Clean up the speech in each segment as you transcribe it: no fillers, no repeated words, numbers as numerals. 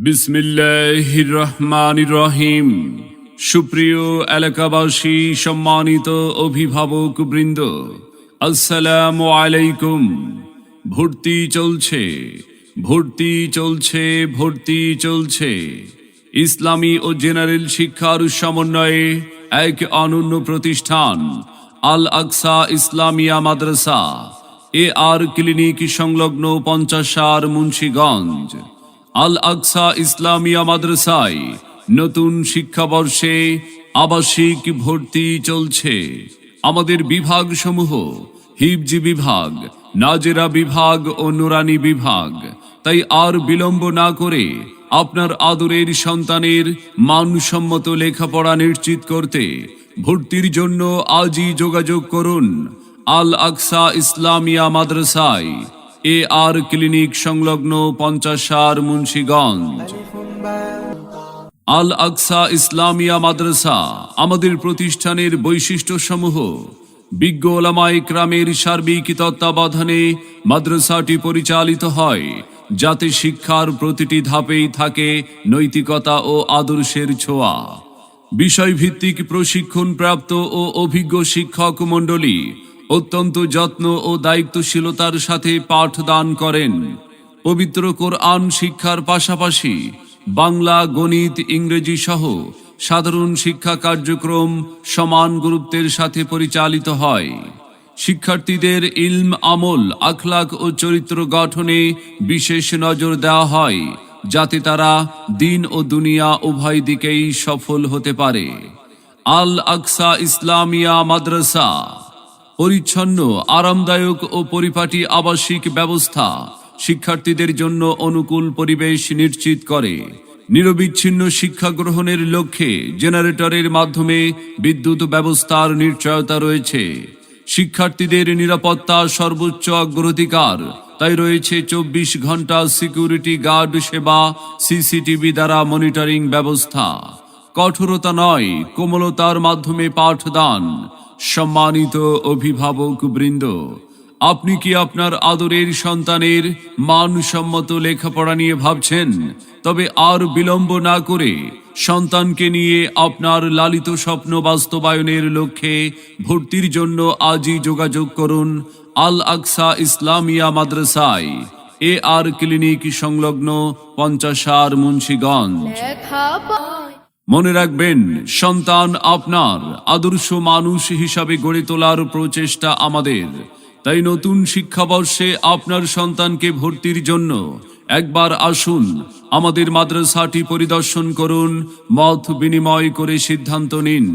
বিসমিল্লাহির রহমানির রহিম। সুপ্রিয় এলাকাবাসী, সম্মানিত অভিভাবক বৃন্দ, আসসালামু আলাইকুম। ভর্তি চলছে, ভর্তি চলছে, ভর্তি চলছে। ইসলামী ও জেনারেল শিক্ষার সমন্বয়ে এক অনন্য প্রতিষ্ঠান আল আকসা ইসলামিয়া মাদ্রাসা AR ক্লিনিক সংলগ্ন 50 মুন্সিগঞ্জ। আল আকসা ইসলামিয়া মাদ্রাসায় নতুন শিক্ষাবর্ষে আবাসিক ভর্তি চলছে। আমাদের বিভাগসমূহ হিফজি বিভাগ, নাজেরা বিভাগ ও নুরানি বিভাগ। তাই আর বিলম্ব না করে আপনার আদরের সন্তানের মানসম্মত লেখাপড়া নিশ্চিত করতে ভর্তির জন্য আজই যোগাযোগ করুন আল আকসা ইসলামিয়া মাদ্রাসায় AR ক্লিনিক সংলগ্ন 50 মুন্সিগঞ্জ। আল আকসা ইসলামিয়া মাদ্রাসা আমাদের প্রতিষ্ঠানের বৈশিষ্ট্যসমূহ: বিজ্ঞ ওলামায়ে কেরামের সার্বিক তত্ত্বাবধানে মাদ্রাসাটি পরিচালিত হয়, যাতে শিক্ষার প্রতিটি ধাপেই থাকে নৈতিকতা ও আদর্শের ছোঁয়া। বিষয়ভিত্তিক প্রশিক্ষণপ্রাপ্ত ও অভিজ্ঞ শিক্ষক মণ্ডলী অত্যন্ত যত্ন ও দায়িত্বশীলতার সাথে পাঠদান করেন। পবিত্র কোরআন শিক্ষার পাশাপাশি বাংলা, গণিত, ইংরেজি সহ সাধারণ শিক্ষা কার্যক্রম সমান গুরুত্বের সাথে পরিচালিত হয়। শিক্ষার্থীদের ইলম, আমল, আখলাক ও চরিত্র গঠনে বিশেষ নজর দেওয়া হয়, যাতে তারা দিন ও দুনিয়া উভয় দিকেই সফল হতে পারে। আল আকসা ইসলামিয়া মাদ্রাসা পরিচ্ছন্ন, আরামদায়ক ও পরিপাটি আবাসিক ব্যবস্থা শিক্ষার্থীদের জন্য অনুকূল পরিবেশ নিশ্চিত করে। নিরবিচ্ছিন্ন শিক্ষা গ্রহণের লক্ষ্যে জেনারেটরের মাধ্যমে বিদ্যুৎ ব্যবস্থার নিশ্চয়তা রয়েছে। শিক্ষার্থীদের নিরাপত্তা সর্বোচ্চ অগ্রাধিকার, তাই রয়েছে 24 ঘন্টা সিকিউরিটি গার্ড সেবা, CCTV দ্বারা মনিটরিং ব্যবস্থা। কঠোরতা নয়, কোমলতার মাধ্যমে পাঠদান। সম্মানিত অভিভাবক বৃন্দ, আপনি কি আপনার আদরের সন্তানের মানসম্মত লেখাপড়া নিয়ে ভাবছেন? তবে আর বিলম্ব না করে সন্তানকে নিয়ে আপনার লালিত স্বপ্ন বাস্তবায়নের লক্ষ্যে ভর্তির জন্য আজই যোগাযোগ করুন আল আকসা ইসলামিয়া মাদ্রাসায় AR ক্লিনিক সংলগ্ন 50 মুন্সিগঞ্জ। মনে রাখবেন, সন্তান আপনার, আদর্শ মানুষ হিসাবে গড়ে তোলার প্রচেষ্টা আমাদের। তাই নতুন শিক্ষাবর্ষে আপনার সন্তানকে ভর্তির জন্য একবার আসুন, আমাদের মাদ্রাসাটি পরিদর্শন করুন, মত বিনিময় করে সিদ্ধান্ত নিন।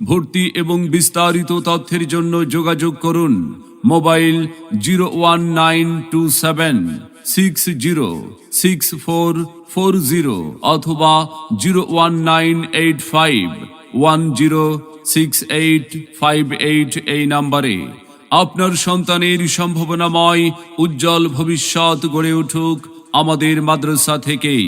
ভর্তি এবং বিস্তারিত তথ্যের জন্য যোগাযোগ করুন মোবাইল 01927606440 অথবা 01985106858 এই নম্বরে। আপনার সন্তানের সম্ভাবনাময় উজ্জ্বল ভবিষ্যৎ গড়ে উঠুক আমাদের মাদ্রাসা থেকেই।